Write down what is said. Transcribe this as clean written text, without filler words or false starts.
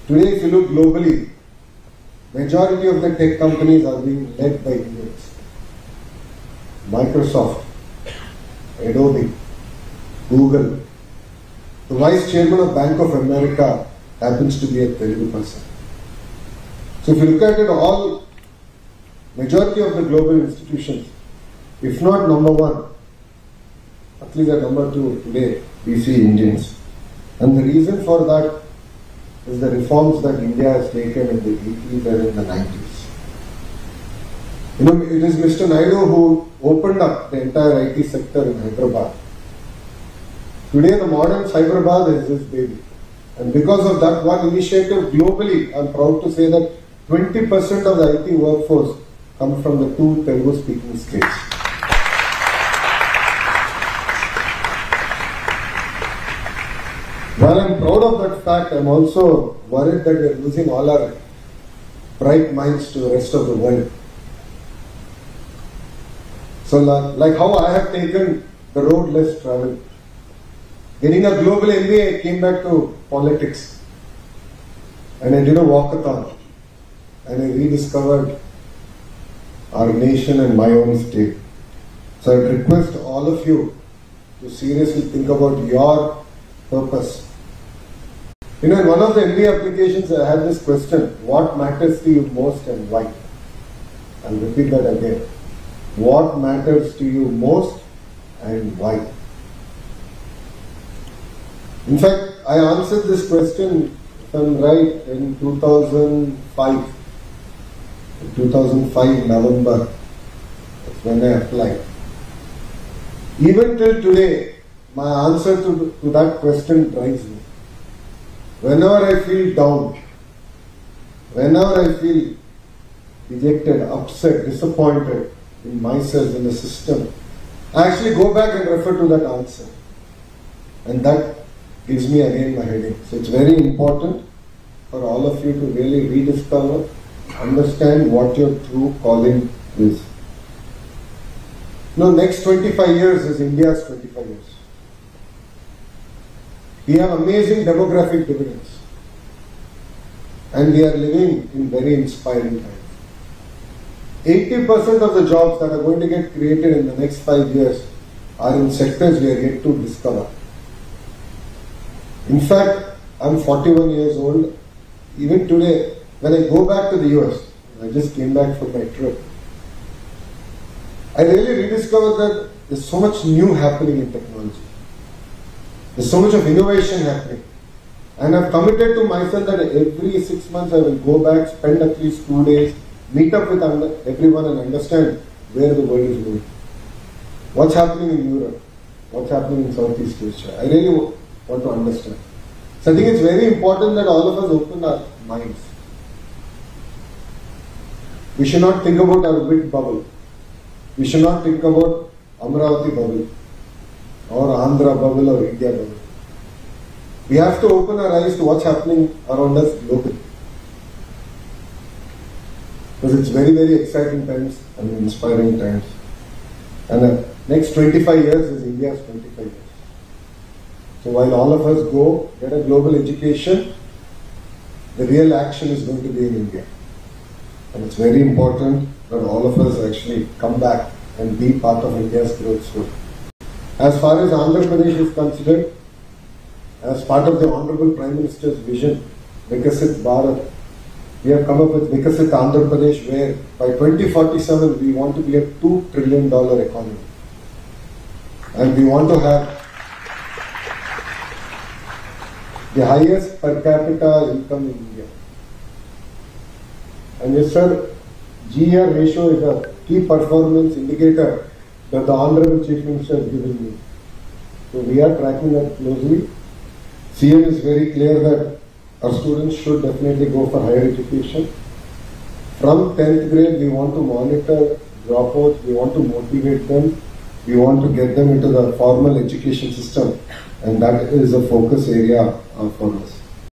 Today, if you look globally, majority of the tech companies are being led by Indians. Microsoft, Adobe, Google. The Vice Chairman of Bank of America happens to be a Telugu person. So if you look at it, all majority of the global institutions, if not number one, at least at number two today, we see Indians. And the reason for that is the reforms that India has taken in the 80s and in the 90s. You know, it is Mr. Naidu who opened up the entire IT sector in Hyderabad. Today the modern Cyberabad is his baby. And because of that one initiative globally, I am proud to say that 20% of the IT workforce come from the two Telugu speaking states. While I am proud of that fact, I am also worried that we are losing all our bright minds to the rest of the world. So like how I have taken the road less traveled. Getting a global MBA, I came back to politics. And I did a walkathon. And I rediscovered our nation and my own state. So I request all of you to seriously think about your purpose. You know, in one of the MBA applications I had this question, what matters to you most and why? I'll repeat that again. What matters to you most and why? In fact, I answered this question, if I'm right, in 2005. In 2005 November, that's when I applied. Even till today, my answer to that question drives me. Whenever I feel down, whenever I feel dejected, upset, disappointed in myself, in the system, I actually go back and refer to that answer. And that gives me again my heading. So it's very important for all of you to really rediscover, understand what your true calling is. Now, next 25 years is India's 25 years. We have amazing demographic dividends. And we are living in very inspiring times. 80% of the jobs that are going to get created in the next 5 years are in sectors we are yet to discover. In fact, I'm 41 years old. Even today, when I go back to the US, I just came back from my trip, I really rediscovered that there's so much new happening in technology. There's so much of innovation happening. And I've committed to myself that every 6 months I will go back, spend at least 2 days, meet up with everyone and understand where the world is going. What's happening in Europe? What's happening in Southeast Asia? I really want to understand. So I think it's very important that all of us open our minds. We should not think about our big bubble. We should not think about Amaravati bubble or Andhra bubble or India bubble. We have to open our eyes to what's happening around us globally. Because it's very, very exciting times and inspiring times. And the next 25 years is India's 25 years. So while all of us go, get a global education, the real action is going to be in India. And it's very important that all of us actually come back and be part of India's growth story. As far as Andhra Pradesh is considered, as part of the Honorable Prime Minister's vision, Vikasit Bharat, we have come up with Vikasit Andhra Pradesh, where by 2047 we want to be a $2 trillion economy. And we want to have the highest per capita income in India. And yes sir, GR ratio is a key performance indicator that the Honorable Chief Minister has given me. So we are tracking that closely. CM is very clear that our students should definitely go for higher education. From 10th grade, we want to monitor dropouts, we want to motivate them, we want to get them into the formal education system, and that is a focus area for us.